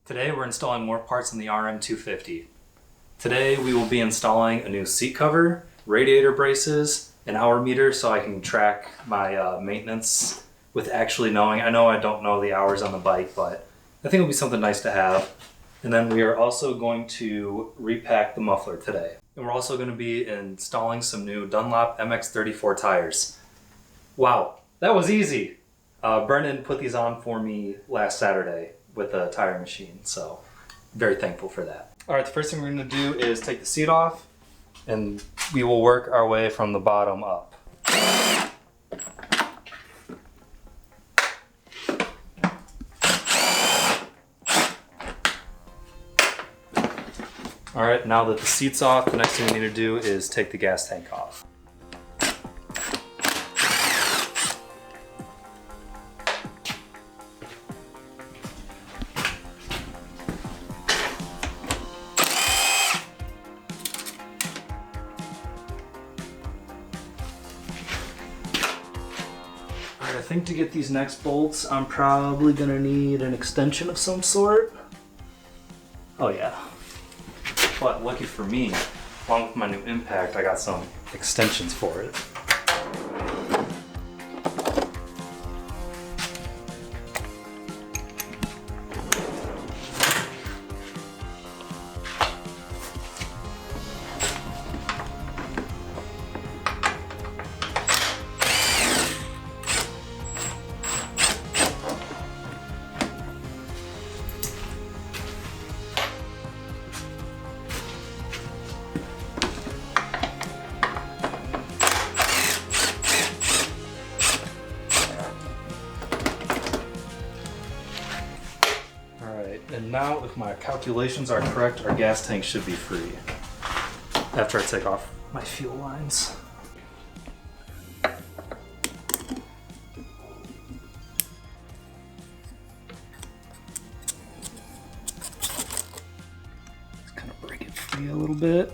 Today we're installing more parts in the RM250. Today we will be installing a new seat cover, radiator braces, an hour meter so I can track my maintenance with actually knowing. I know I don't know the hours on the bike, but I think it'll be something nice to have. And then we are also going to repack the muffler today. And we're also going to be installing some new Dunlop MX34 tires. Wow, that was easy. Brennan put these on for me last Saturday with a tire machine, so very thankful for that. All right, the first thing we're going to do is take the seat off, and we will work our way from the bottom up. All right, now that the seat's off, the next thing we need to do is take the gas tank off. I think to get these next bolts, I'm probably gonna need an extension of some sort. Oh yeah. But lucky for me, along with my new impact, I got some extensions for it. And now, if my calculations are correct, our gas tank should be free after I take off my fuel lines. Just kind of break it free a little bit.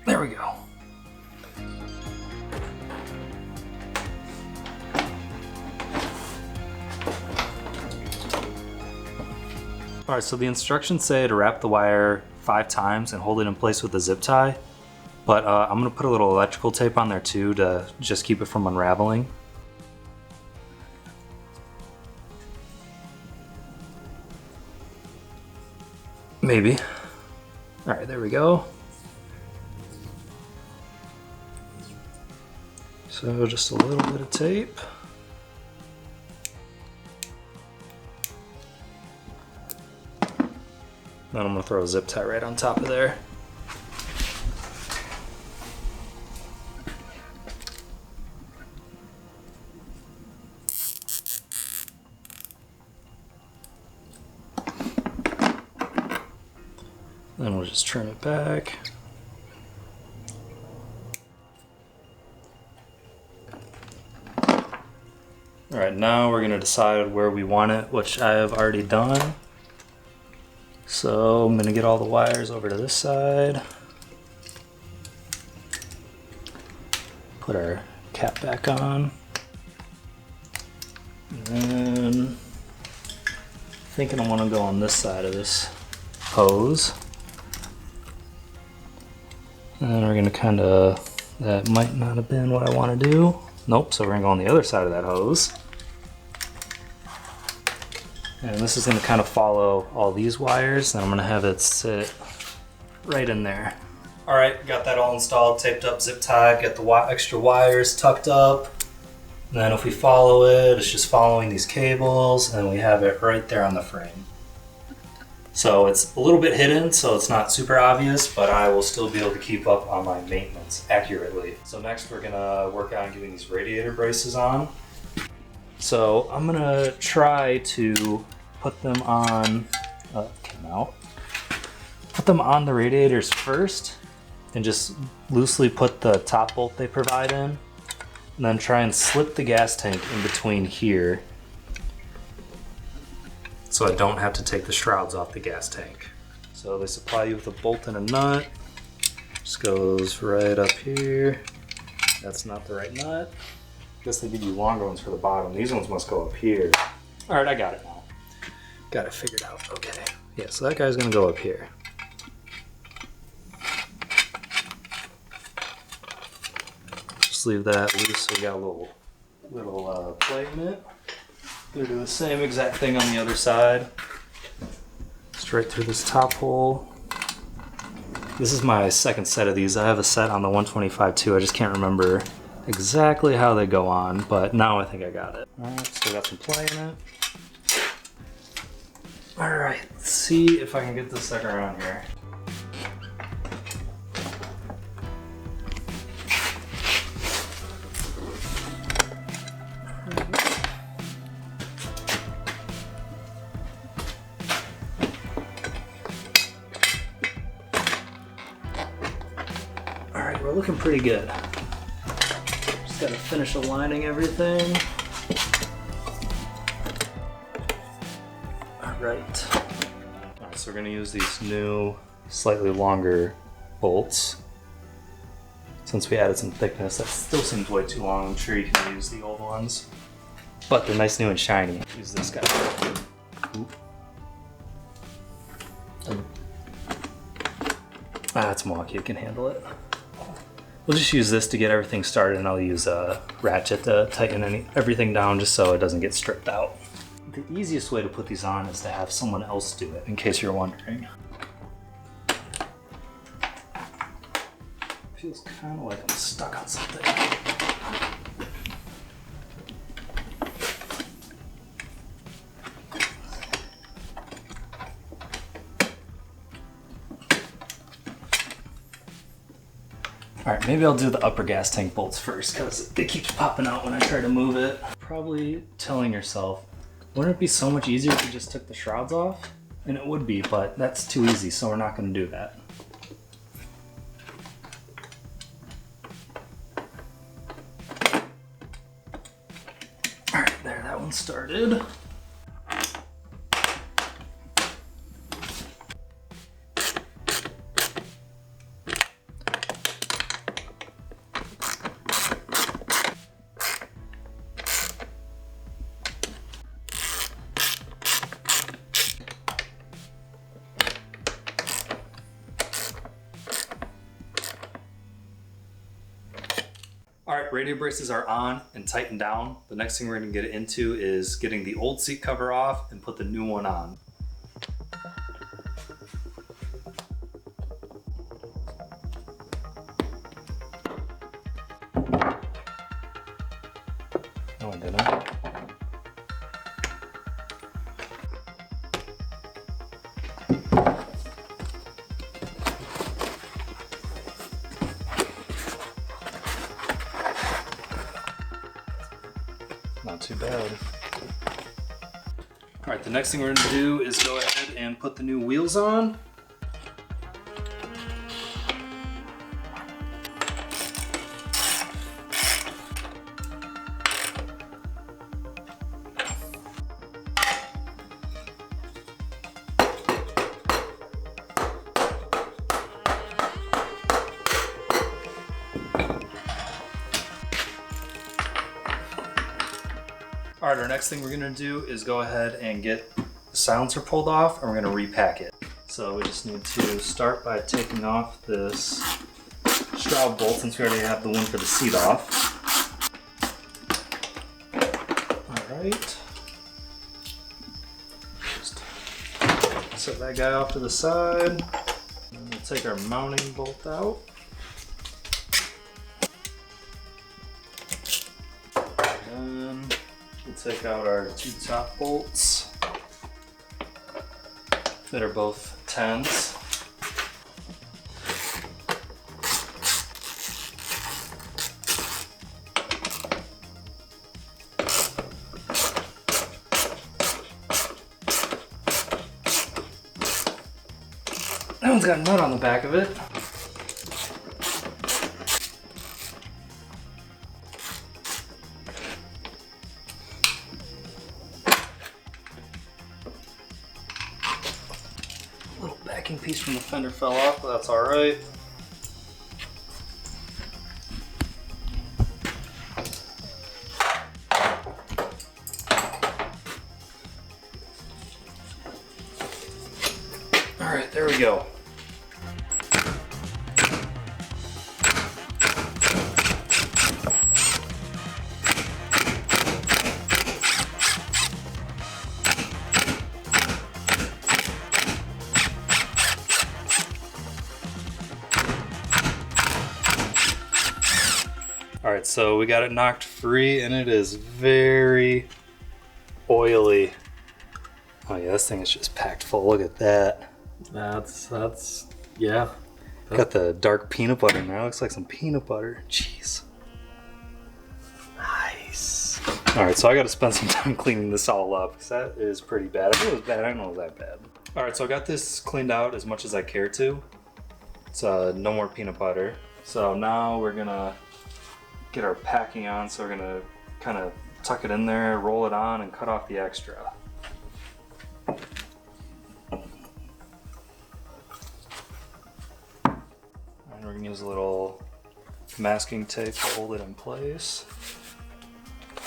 There we go. Alright, so the instructions say to wrap the wire 5 times and hold it in place with a zip tie, but I'm going to put a little electrical tape on there too to just keep it from unraveling. Maybe. Alright, there we go. So just a little bit of tape. Then I'm going to throw a zip tie right on top of there. Then we'll just turn it back. Alright, now we're going to decide where we want it, which I have already done. So I'm going to get all the wires over to this side. Put our cap back on. And then thinking I want to go on this side of this hose. And then we're going to kind of, that might not have been what I want to do. Nope, so we're going to go on the other side of that hose. And this is going to kind of follow all these wires, and I'm going to have it sit right in there. Alright, got that all installed, taped up, zip tied, got the extra wires tucked up. And then if we follow it, it's just following these cables, and we have it right there on the frame. So it's a little bit hidden, so it's not super obvious, but I will still be able to keep up on my maintenance accurately. So next we're going to work on getting these radiator braces on. So I'm going to try to put them on, put them on the radiators first and just loosely put the top bolt they provide in, and then try and slip the gas tank in between here so I don't have to take the shrouds off the gas tank. So they supply you with a bolt and a nut. Just goes right up here. That's not the right nut. I guess they give you longer ones for the bottom. These ones must go up here. All right, I got it now. Got it figured out. Okay. Yeah, so that guy's gonna go up here. Just leave that loose so we got a little placement. Gonna do the same exact thing on the other side. Straight through this top hole. This is my second set of these. I have a set on the 125 too. I just can't remember exactly how they go on, but now I think I got it. All right, still got some play in it. All right, let's see if I can get this sucker on here. All right, we're looking pretty good. Just gotta finish aligning everything. Right. Alright, so we're going to use these new, slightly longer bolts. Since we added some thickness, that still seems way too long. I'm sure you can use the old ones. But they're nice, new, and shiny. Use this guy. Oop. It's wonky, it can handle it. We'll just use this to get everything started, and I'll use a ratchet to tighten everything down just so it doesn't get stripped out. The easiest way to put these on is to have someone else do it, in case you're wondering. Feels kind of like I'm stuck on something. Alright, maybe I'll do the upper gas tank bolts first, because it keeps popping out when I try to move it. Probably telling yourself, wouldn't it be so much easier if we just took the shrouds off? And it would be, but that's too easy, so we're not going to do that. Alright, there, that one started. Alright, radiator braces are on and tightened down. The next thing we're going to get into is getting the old seat cover off and put the new one on. No, I didn't. Not too bad. All right, the next thing we're gonna do is go ahead and put the new wheels on. All right, our next thing we're gonna do is go ahead and get the silencer pulled off, and we're gonna repack it. So we just need to start by taking off this shroud bolt, since we already have the one for the seat off. All right. Just set that guy off to the side. And we'll take our mounting bolt out. We'll take out our two top bolts that are both 10s. That one's got a nut on the back of it. Little backing piece from the fender fell off, but that's all right. there we go. Alright, so we got it knocked free and it is very oily. Oh yeah, this thing is just packed full. Look at that. That's yeah. Got the dark peanut butter now. Looks like some peanut butter. Jeez. Nice. Alright, so I gotta spend some time cleaning this all up because that is pretty bad. If it was bad, I don't know it was that bad. Alright, so I got this cleaned out as much as I care to. It's no more peanut butter. So now we're gonna get our packing on, so we're gonna kind of tuck it in there, roll it on, and cut off the extra. And we're gonna use a little masking tape to hold it in place.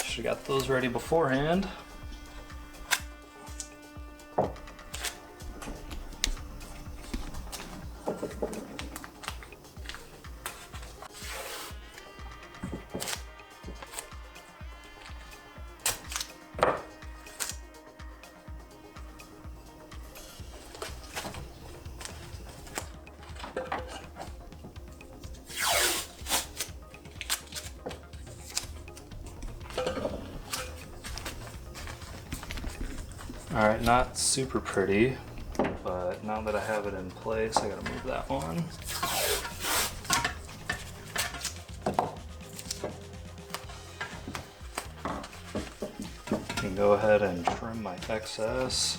Should have got those ready beforehand. Alright, not super pretty, but now that I have it in place, I gotta move that one. I can go ahead and trim my excess.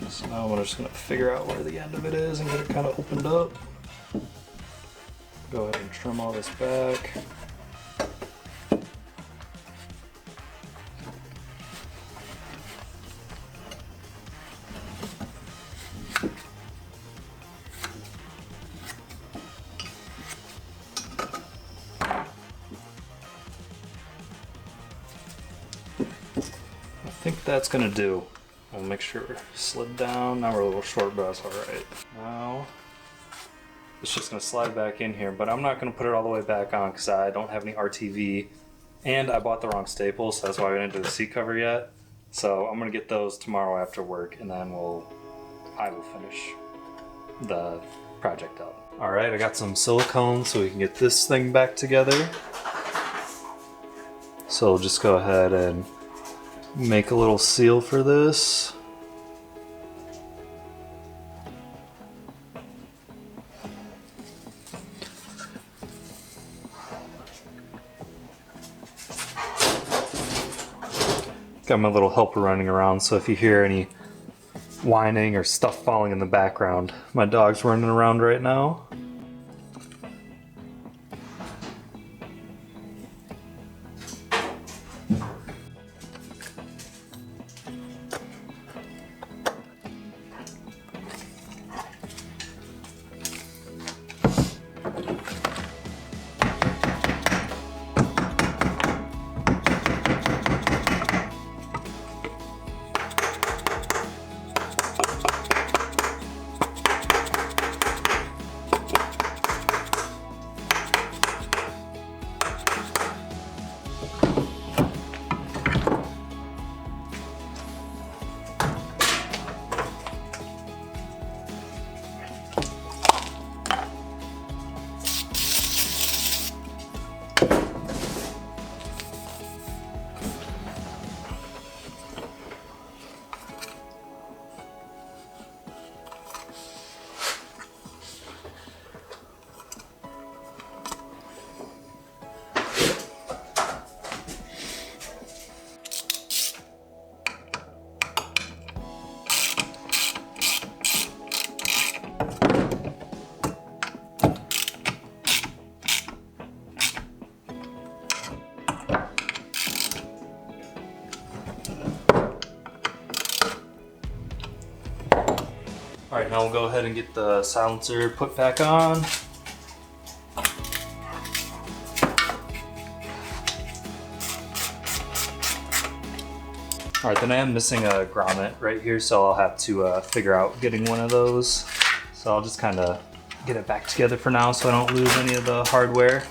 So now I'm just going to figure out where the end of it is and get it kind of opened up. Go ahead and trim all this back. I think that's going to do. I'll make sure we're slid down. Now we're a little short, but that's alright. Now, it's just going to slide back in here, but I'm not going to put it all the way back on because I don't have any RTV, and I bought the wrong staples, so that's why I didn't do the seat cover yet. So I'm going to get those tomorrow after work, and then I will finish the project up. Alright, I got some silicone so we can get this thing back together. So we'll just go ahead and make a little seal for this. Got my little helper running around, so if you hear any whining or stuff falling in the background, my dog's running around right now. All right, now we'll go ahead and get the silencer put back on. All right, then I am missing a grommet right here, so I'll have to figure out getting one of those. So I'll just kind of get it back together for now so I don't lose any of the hardware.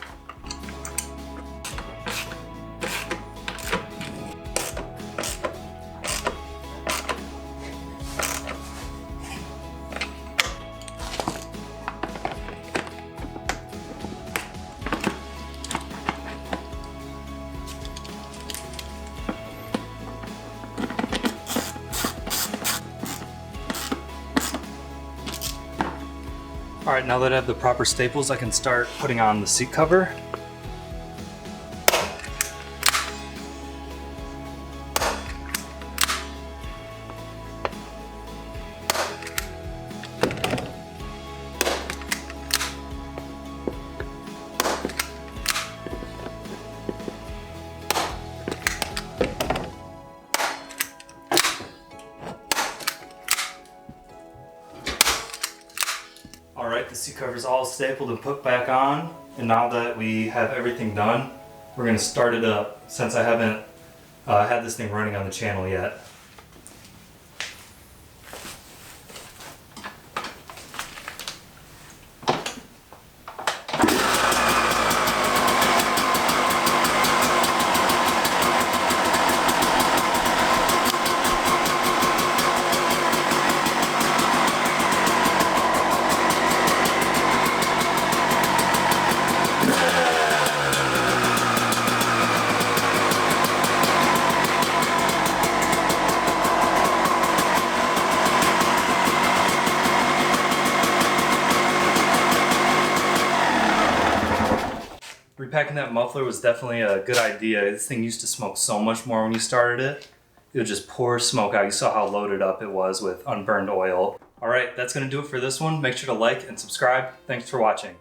All right, now that I have the proper staples, I can start putting on the seat cover. Alright, the seat cover is all stapled and put back on, and now that we have everything done, we're going to start it up since I haven't had this thing running on the channel yet. Repacking that muffler was definitely a good idea. This thing used to smoke so much more when you started it. It would just pour smoke out. You saw how loaded up it was with unburned oil. All right, that's gonna do it for this one. Make sure to like and subscribe. Thanks for watching.